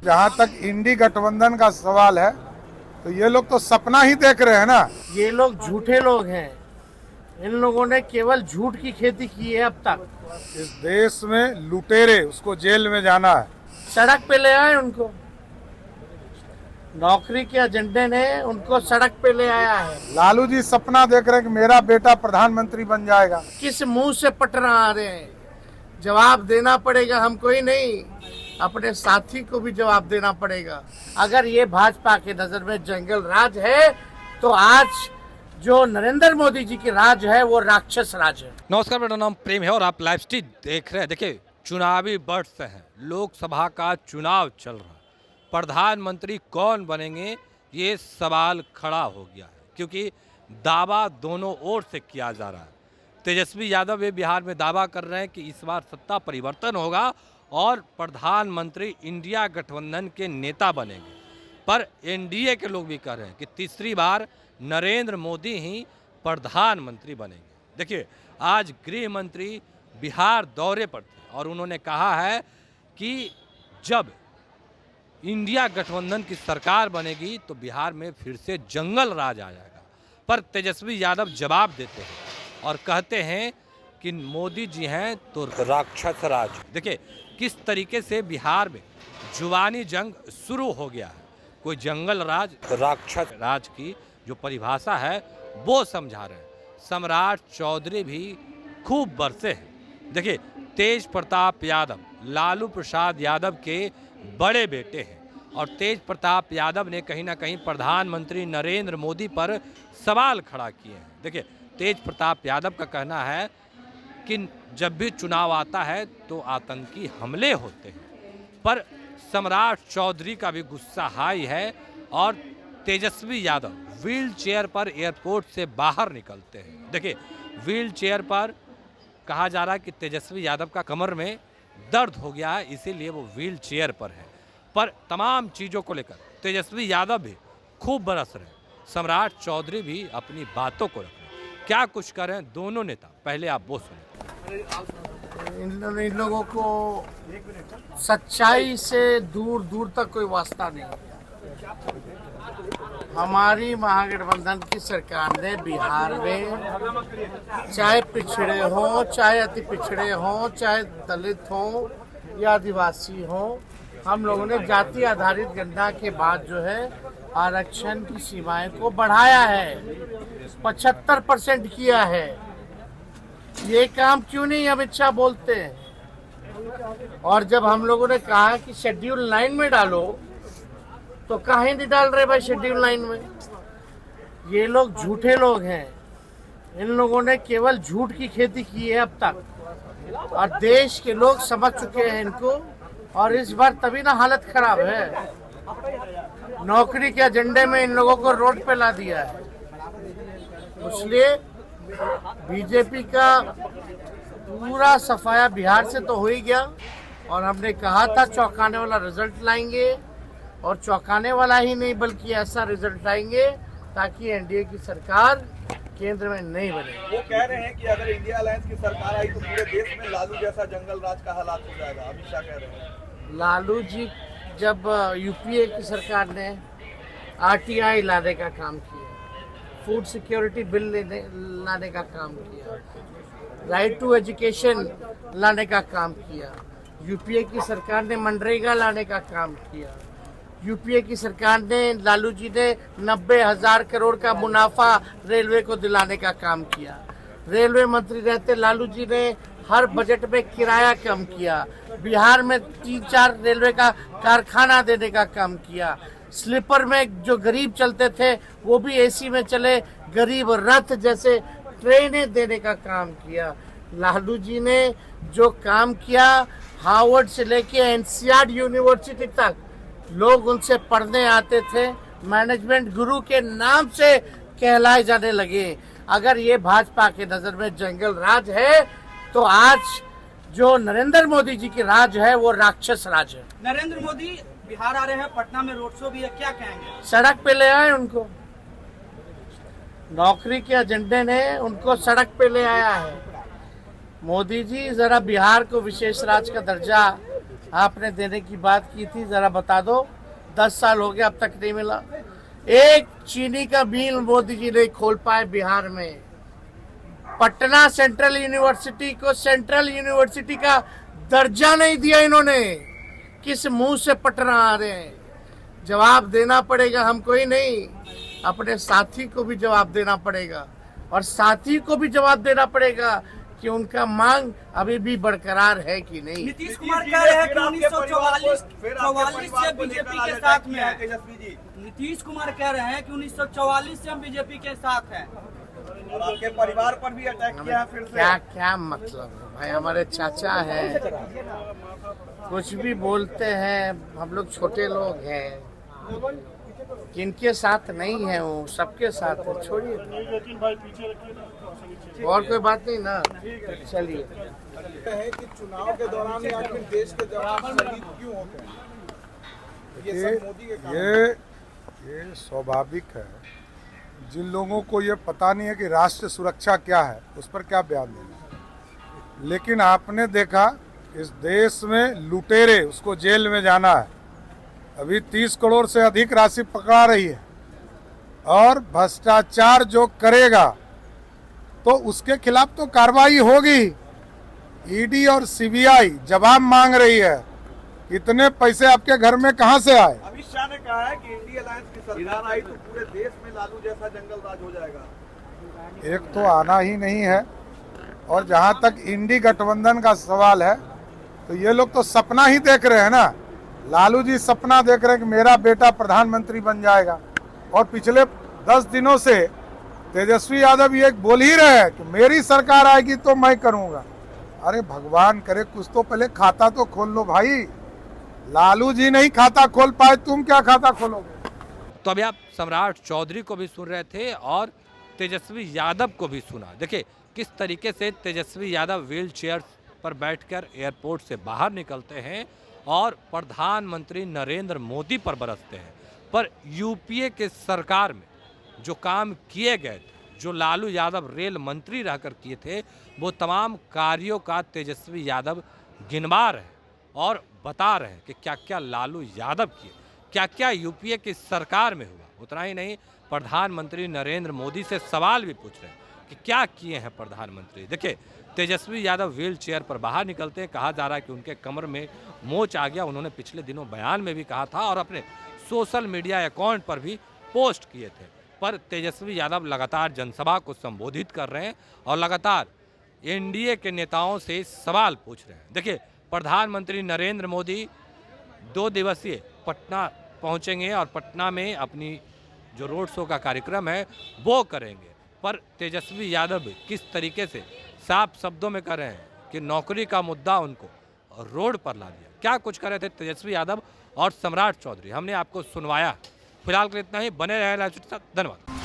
जहाँ तक इंडी गठबंधन का सवाल है तो ये लोग तो सपना ही देख रहे हैं ना। ये लोग झूठे लोग हैं। इन लोगों ने केवल झूठ की खेती की है अब तक। इस देश में लुटेरे, उसको जेल में जाना है। सड़क पे ले आए उनको, नौकरी के एजेंडे ने उनको सड़क पे ले आया है। लालू जी सपना देख रहे हैं कि मेरा बेटा प्रधानमंत्री बन जाएगा। किस मुंह से पटना आ रहे हैं? जवाब देना पड़ेगा, हमको ही नहीं अपने साथी को भी जवाब देना पड़ेगा। अगर ये भाजपा के नजर में जंगल राज है तो आज जो नरेंद्र मोदी जी की राज है वो राक्षस राज है। नमस्कार, मेरा नाम प्रेम है और आप लाइव स्ट्रीम देख रहे हैं। देखिए, चुनावी वर्ष है, लोकसभा का चुनाव चल रहा है। प्रधानमंत्री कौन बनेंगे ये सवाल खड़ा हो गया है, क्योंकि दावा दोनों ओर से किया जा रहा है। तेजस्वी यादव ये बिहार में दावा कर रहे हैं कि इस बार सत्ता परिवर्तन होगा और प्रधानमंत्री इंडिया गठबंधन के नेता बनेंगे। पर एनडीए के लोग भी कह रहे हैं कि तीसरी बार नरेंद्र मोदी ही प्रधानमंत्री बनेंगे। देखिए, आज गृह मंत्री बिहार दौरे पर थे और उन्होंने कहा है कि जब इंडिया गठबंधन की सरकार बनेगी तो बिहार में फिर से जंगल राज आ जाएगा। पर तेजस्वी यादव जवाब देते हैं और कहते हैं कि मोदी जी हैं तो राक्षस राज। देखिए, किस तरीके से बिहार में जुबानी जंग शुरू हो गया है। कोई जंगल राज, राक्षस राज की जो परिभाषा है वो समझा रहे हैं। सम्राट चौधरी भी खूब बरसे हैं। देखिए, तेज प्रताप यादव लालू प्रसाद यादव के बड़े बेटे हैं और तेज प्रताप यादव ने कहीं ना कहीं प्रधानमंत्री नरेंद्र मोदी पर सवाल खड़ा किए हैं। देखिए, तेज प्रताप यादव का कहना है कि जब भी चुनाव आता है तो आतंकी हमले होते हैं। पर सम्राट चौधरी का भी गुस्सा हाई है और तेजस्वी यादव व्हील चेयर पर एयरपोर्ट से बाहर निकलते हैं। देखिए, व्हील चेयर पर कहा जा रहा है कि तेजस्वी यादव का कमर में दर्द हो गया है, इसीलिए वो व्हील चेयर पर है। पर तमाम चीज़ों को लेकर तेजस्वी यादव भी खूब बरस रहे हैं। सम्राट चौधरी भी अपनी बातों को रख रहे हैं। क्या कुछ कर रहे हैं दोनों नेता, पहले आप वो सुनें। इन लोगों को सच्चाई से दूर दूर तक कोई वास्ता नहीं। हमारी महागठबंधन की सरकार ने बिहार में चाहे पिछड़े हो, चाहे अति पिछड़े हो, चाहे दलित हो या आदिवासी हो, हम लोगों ने जाति आधारित गणना के बाद जो है आरक्षण की सीमाएं को बढ़ाया है। 75% किया है। ये काम क्यों नहीं अमित शाह बोलते हैं? और जब हम लोगों ने कहा कि शेड्यूल 9 में डालो तो काहे नहीं डाल रहे भाई शेड्यूल 9 में? ये लोग झूठे लोग हैं। इन लोगों ने केवल झूठ की खेती की है अब तक और देश के लोग समझ चुके हैं इनको। और इस बार तभी ना हालत खराब है। नौकरी के एजेंडे में इन लोगों को रोड पे ला दिया है। इसलिए बीजेपी का पूरा सफाया बिहार से तो हो ही गया और हमने कहा था चौंकाने वाला रिजल्ट लाएंगे और चौंकाने वाला ही नहीं बल्कि ऐसा रिजल्ट लाएंगे ताकि एनडीए की सरकार केंद्र में नहीं बने। वो कह रहे हैं कि अगर इंडिया अलायंस की सरकार आई तो पूरे देश में लालू जैसा जंगल राज का हालात हो जाएगा। अमित शाह कह रहे हैं। लालू जी जब यूपीए की सरकार ने आरटीआई लाने का काम किया, फूड सिक्योरिटी बिल लाने का काम किया, राइट टू एजुकेशन लाने का काम किया, यूपीए की सरकार ने मनरेगा लाने का काम किया, यूपीए की सरकार ने लालू जी ने 90,000 करोड़ का मुनाफा रेलवे को दिलाने का काम किया। रेलवे मंत्री रहते लालू जी ने हर बजट में किराया कम किया। बिहार में 3-4 रेलवे का कारखाना देने का काम किया। स्लीपर में जो गरीब चलते थे वो भी एसी में चले, गरीब रथ जैसे ट्रेनें देने का काम किया। लालू जी ने जो काम किया, हार्वर्ड से लेके एनसीआर यूनिवर्सिटी तक लोग उनसे पढ़ने आते थे। मैनेजमेंट गुरु के नाम से कहलाए जाने लगे। अगर ये भाजपा के नजर में जंगल राज है तो आज जो नरेंद्र मोदी जी की राज है वो राक्षस राज है। नरेंद्र मोदी बिहार आ रहे हैं, पटना में रोड शो भी है, क्या कहेंगे? सड़क पे ले आए उनको, नौकरी के एजेंडे ने उनको सड़क पे ले आया है। मोदी जी जरा बिहार को विशेष राज्य का दर्जा आपने देने की बात की थी, जरा बता दो। 10 साल हो गए अब तक नहीं मिला। एक चीनी का मिल मोदी जी नहीं खोल पाए बिहार में। पटना सेंट्रल यूनिवर्सिटी को सेंट्रल यूनिवर्सिटी का दर्जा नहीं दिया इन्होंने। किस मुंह से पटना आ रहे हैं? जवाब देना पड़ेगा हमको ही नहीं, अपने साथी को भी जवाब देना पड़ेगा, और साथी को भी जवाब देना पड़ेगा कि उनका मांग अभी भी बरकरार है कि नहीं। नीतीश कुमार कह रहे हैं कि 1944 से बीजेपी के साथ में है। तेजस्वी जी, नीतीश कुमार कह रहे हैं कि 1944 से हम बीजेपी के साथ हैं। और आपके परिवार पर भी अटैक किया है फिर से। क्या क्या मतलब है भाई? हमारे चाचा हैं, कुछ भी बोलते हैं। हम लोग छोटे लोग हैं, किनके साथ नहीं है, वो सबके साथ है। छोड़िए, और कोई बात नहीं ना। चलिए, है कि चुनाव के दौरान या फिर देश के जवान शहीद क्यों होते हैं? ये सब मोदी के काम। ये स्वाभाविक है। जिन लोगों को ये पता नहीं है कि राष्ट्र सुरक्षा क्या है, उस पर क्या बयान देना। लेकिन आपने देखा इस देश में लुटेरे, उसको जेल में जाना है। अभी 30 करोड़ से अधिक राशि पकड़ा रही है, और भ्रष्टाचार जो करेगा तो उसके खिलाफ तो कार्रवाई होगी। ईडी और सीबीआई जवाब मांग रही है। इतने पैसे आपके घर में कहां से आए? अमित शाह ने कहा है कि इंडिया अलायंस की सरकार आई तो पूरे देश में लालू जैसा जंगल राज हो जाएगा। एक तो आना ही नहीं है, और जहां तक इंडी गठबंधन का सवाल है तो ये लोग तो सपना ही देख रहे हैं ना। लालू जी सपना देख रहे हैं कि मेरा बेटा प्रधानमंत्री बन जाएगा, और पिछले 10 दिनों से तेजस्वी यादव ये बोल ही रहे हैं कि मेरी सरकार आएगी तो मैं करूंगा। अरे भगवान करे, कुछ तो पहले खाता तो खोल लो भाई। लालू जी नहीं खाता खोल पाए, तुम क्या खाता खोलोगे? तो अभी आप सम्राट चौधरी को भी सुन रहे थे और तेजस्वी यादव को भी सुना। देखिए किस तरीके से तेजस्वी यादव व्हील चेयर पर बैठकर एयरपोर्ट से बाहर निकलते हैं और प्रधानमंत्री नरेंद्र मोदी पर बरसते हैं। पर यूपीए के सरकार में जो काम किए गए थे, जो लालू यादव रेल मंत्री रहकर किए थे, वो तमाम कार्यों का तेजस्वी यादव गिनवा रहे हैं और बता रहे हैं कि क्या क्या लालू यादव किए, क्या क्या यूपीए की सरकार में हुआ। उतना ही नहीं, प्रधानमंत्री नरेंद्र मोदी से सवाल भी पूछ रहे हैं कि क्या किए हैं प्रधानमंत्री। देखिए तेजस्वी यादव व्हील चेयर पर बाहर निकलते हैं, कहा जा रहा है कि उनके कमर में मोच आ गया। उन्होंने पिछले दिनों बयान में भी कहा था और अपने सोशल मीडिया अकाउंट पर भी पोस्ट किए थे। पर तेजस्वी यादव लगातार जनसभा को संबोधित कर रहे हैं और लगातार एनडीए के नेताओं से सवाल पूछ रहे हैं। देखिए प्रधानमंत्री नरेंद्र मोदी 2 दिवसीय पटना पहुंचेंगे और पटना में अपनी जो रोड शो का कार्यक्रम है वो करेंगे। पर तेजस्वी यादव किस तरीके से साफ शब्दों में कह रहे हैं कि नौकरी का मुद्दा उनको रोड पर ला दिया। क्या कुछ कर रहे थे तेजस्वी यादव और सम्राट चौधरी, हमने आपको सुनवाया। फिलहाल के लिए इतना ही। बने रहे लाइव स्ट्रीट के साथ। धन्यवाद।